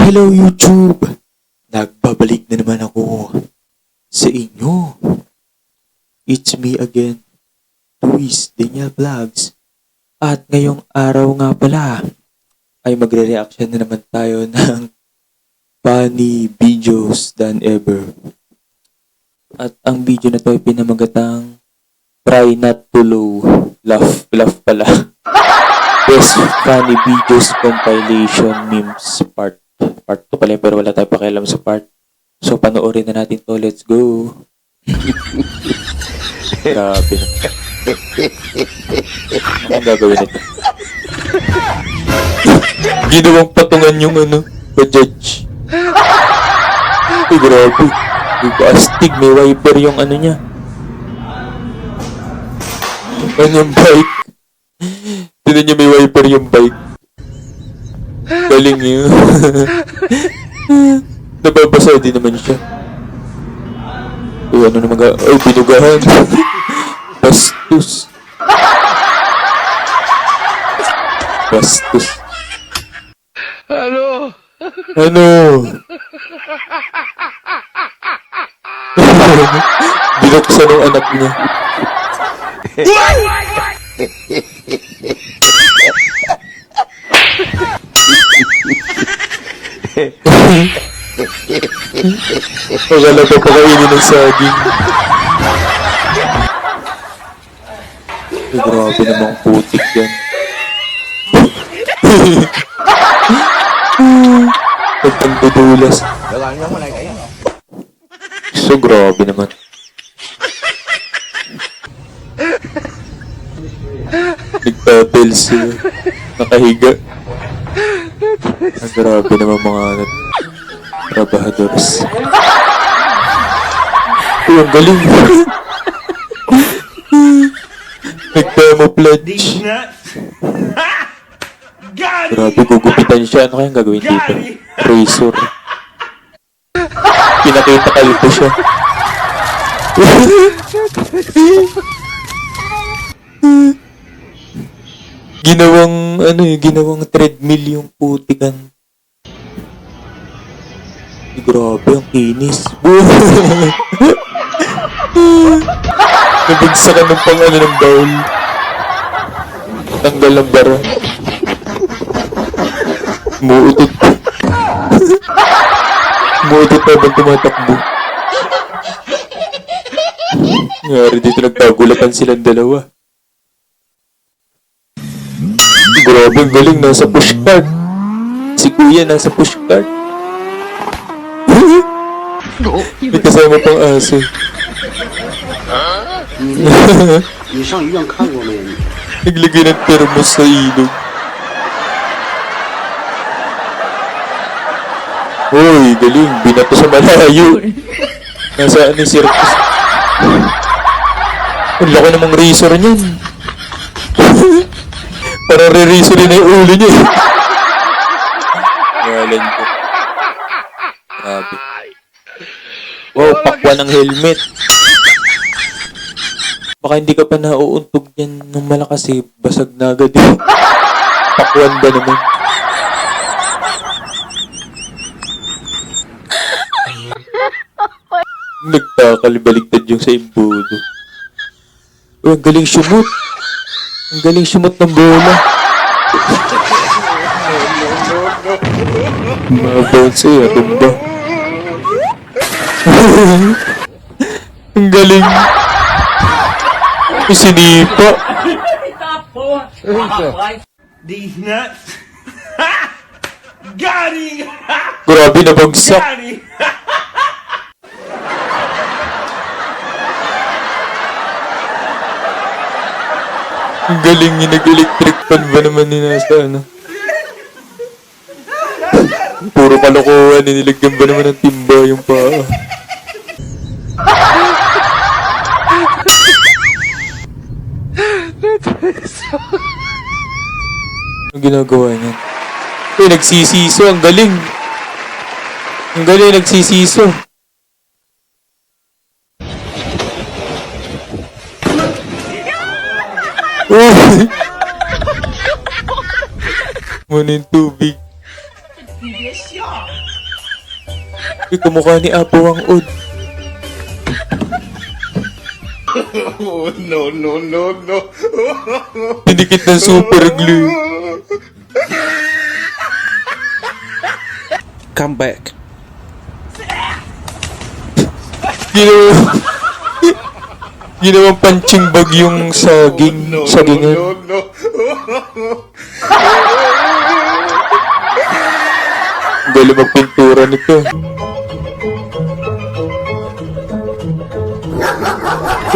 Hello YouTube! Nagbabalik na naman ako sa inyo. It's me again, Luis Daniel Vlogs. At ngayong araw nga pala ay magre-reaction na naman tayo ng funny videos than ever. At ang video na to ay pinamagatang Try Not to Laugh pala. Best Funny Videos Compilation Memes Part 2 pala pero wala tayong pakialam sa part. So panoorin na natin to. Let's go. Grabe na. Ano gagawin ito? Ginawang patungan yung pa-judge. Ay, grabe. Astig, may wiper yung niya. Yung bike. Tinan niyo may wiper yung bike. Galing yun. Nababasa din naman siya. Ay, ay, binugahan. Bastos. Ano? Binuksan ng anak niya. Akala pa pakainin ng saging. Ay, grabe namang putik yan. Pagpangdudulas. So, grabe naman. Nagpapels sila. Nakahiga. Ang grabe naman mga trabahadores. Uy, ang galing. Nag-demo pledge. Grabe, gugupitan siya. Ano kayang gagawin dito? Razor. Pinakita kalito siya. Ginawang treadmill yung putikan. Grabe, ang kinis. Nabagsakan ng ng bowl. Tanggal ng bara. Muutot. Muutot pa bang tumatakbo. Ngari dito nagkagulatan silang dalawa. Grabe, ang galing. Nasa pushcart. Si kuya nasa pushcart. May kasama pang aso. Naglagay ng thermos sa ilog. Uy, galing. Binato sa malayo. Nasaan yung circus? Ang laki namang razor niyan. Parang re-razorin na yung ulo niya. Ngalan ko. Grabe. Wow, pakwa ng helmet. Baka hindi ka pa nauuntog yan ng malakas eh. Basag na agad eh. Pakwan ba naman? Nagkakalibaligtad yung sa imbudo. Uy, ang galing sumot. Ang galing sumot ng bola. Mga bounce eh, tumba. Ang galing. Sinipa. These nuts. Got him. Grabe, nabagsak. Ang galing niya, nag-electric fan ba naman nila sa Puro kalokohan, nilagyan ba naman ng timba yung paa. Ang ginagawa niya? Eh, nagsisiso, ang galing. Ang galing, nagsisiso. Muna yung tubig. Kamukha ni Apo ang Ud. Oh, no, no, no, no. Pinikit ng super glue. Come back. Ginawang punching bag yung saging. No, Sagingan. no, no. Galing magpintura nito.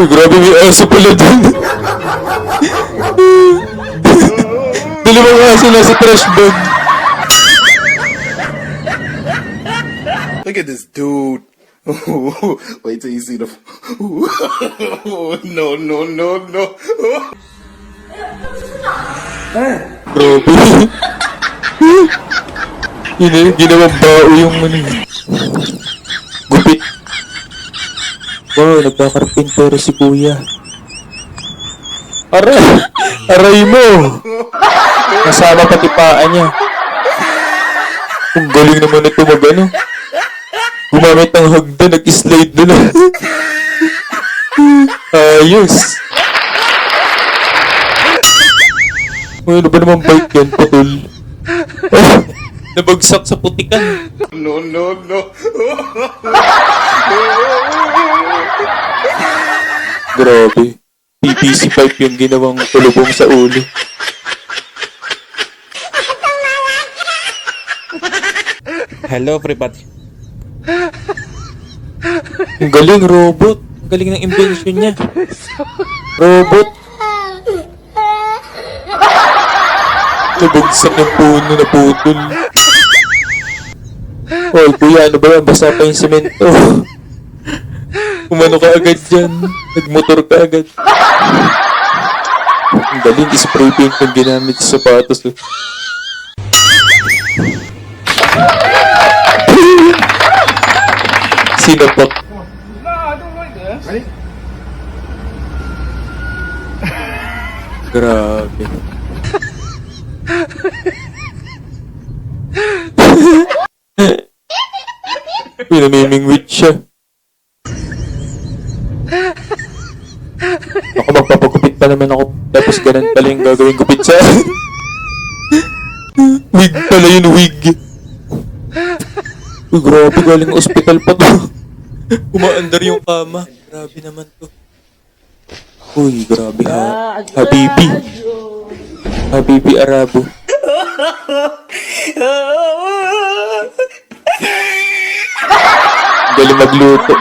Uy, grabe may aso pala dun. Dalawang aso nasa trash bag. Look at this dude. Wait till you see the. No, no, no, no. Grabe. Ginawang bao yung gupit. Wow, nagkakarpintero si kuya. Aray! Aray mo! Kasama pati paa niya. Ang galing naman ito mag-ano. Gumamit ng hagdan, nag-slide na lang. Ayos! Ano ba naman bike yan, putol? Nabagsak sa putikan. No, no, no. Grabe. PVC pipe yung ginawang tulubong sa ulo. Hello, everybody. Ang galing, robot. Ang galing ng invention niya. Robot. Nabagsak yung puno na putol. Hoy, kuya, ano ba yan? Basa pa yung semento. Umano ka agad dyan. Nagmotor ka agad. Ang galing, spray paint yung ginamit sa sapatos. Sinapak. Grabe. Pinamimingwit siya. Ako magpapagupit pa naman ako. Tapos ganun pala yung gagawin gupit sa akin. Wig pala yun, wig. Uy, grabe, galing ospital pa to. Umaandar yung kama. Grabe naman to. Uy, grabe ha. Habibi. Habibi Arabo. Galing magluto.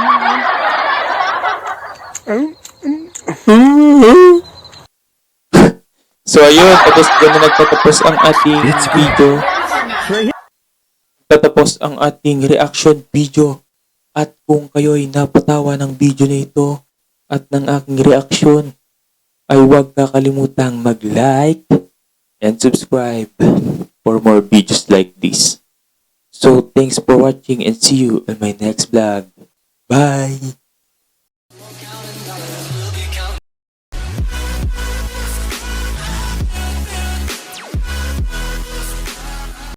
So ayun, tapos doon na nagtatapos ang ating video. Tatapos ang ating reaction video. At kung kayo'y napatawa ng video na ito at ng aking reaction, ay huwag kakalimutang mag-like and subscribe for more videos like this. So thanks for watching and see you in my next vlog. Bye!